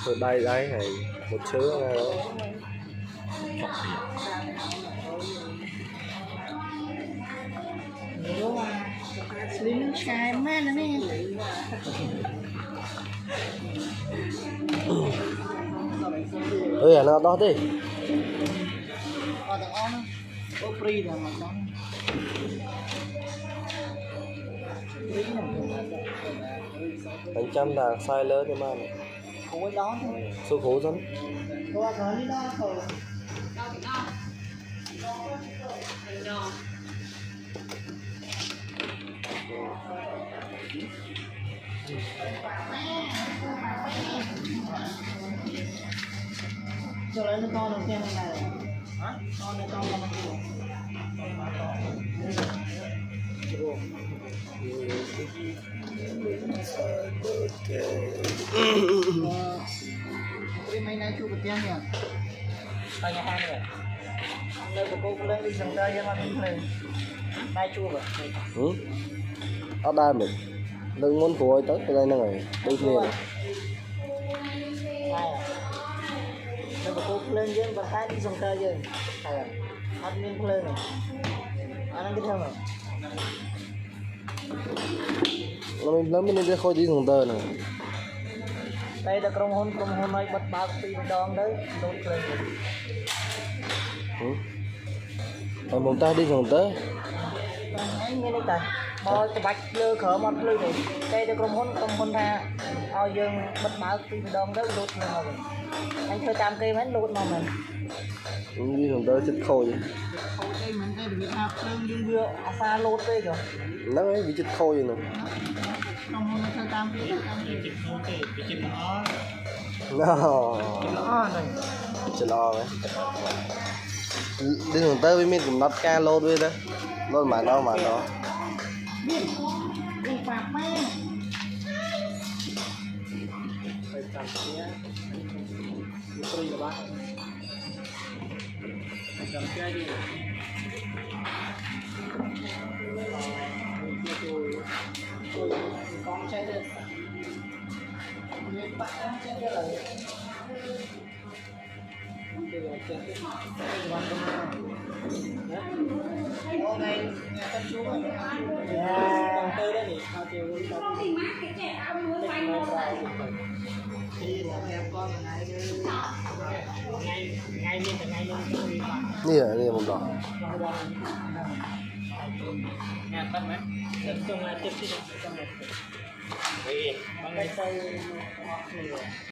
Từ đây đấy này một chứa này đó. Linh Sky Man nữa nè. À nó đó đi. Còn thằng on có free là mà con. Bánh trăm là size lớn nhưng mà Khối đó thôi. số khổ lắm. Có cái đi đó thôi. Cho lấy nó con đầu tiên này. Hả? Con này con này kia. Cái máy này chụp được chưa nhỉ? Tay nhà hàng này. Nơi của cô lên đi dừng tay cho nó đi lên. Tay chụp à? Ở đây mình đừng muốn của tới cái đây nó này đi liền. Nơi của cô lên dưới bàn tay đi dừng tay rồi. Admin lên này. Anh cái theo này. Nó mình đi khôi đi dùng tờ này. Đây làក្រុមហ៊ុនឲ្យបិទបើកពីរដងទៅដូតភ្លើង Một ta đi dùng tờ. Anh nghe đây bo cái bạch lơ khở một lư này đây làក្រុមហ៊ុនថាឲ្យយើងបិទបើកពីរដងទៅដូតភ្លើងមកវិញអញធ្វើតាមគេមែនដូតមកមែន Đi dùng tờ chất khôi vậy. ខូចអីមិនទេវាថាភ្លើងយើងវាអាសាលោតពេកហ៎ Nó ấy bị chất khôi vậy nè. ក្រុមហ៊ុនធ្វើតាមគេតាមគេចិត្តខូចទេវាចិត្តល្អ Nó ល្អហ្នឹង chỉ lo đấy. Đi dùng tờ với mình cũng nắp ca lô với đó. Lô mà nó វាបាក់ម៉ែទៅចាំគ្នាព្រីរបស់ចាំគេđi con chạy được bạn con chạy được rồi hôm nay nhà tân chú rồi còn tươi đấy nhỉ sao chiều thì là em con là ngày luôn ngày luôn Đi một đỏ. nhà tân đấy trong là tiếp đi trong này bằng ngày sau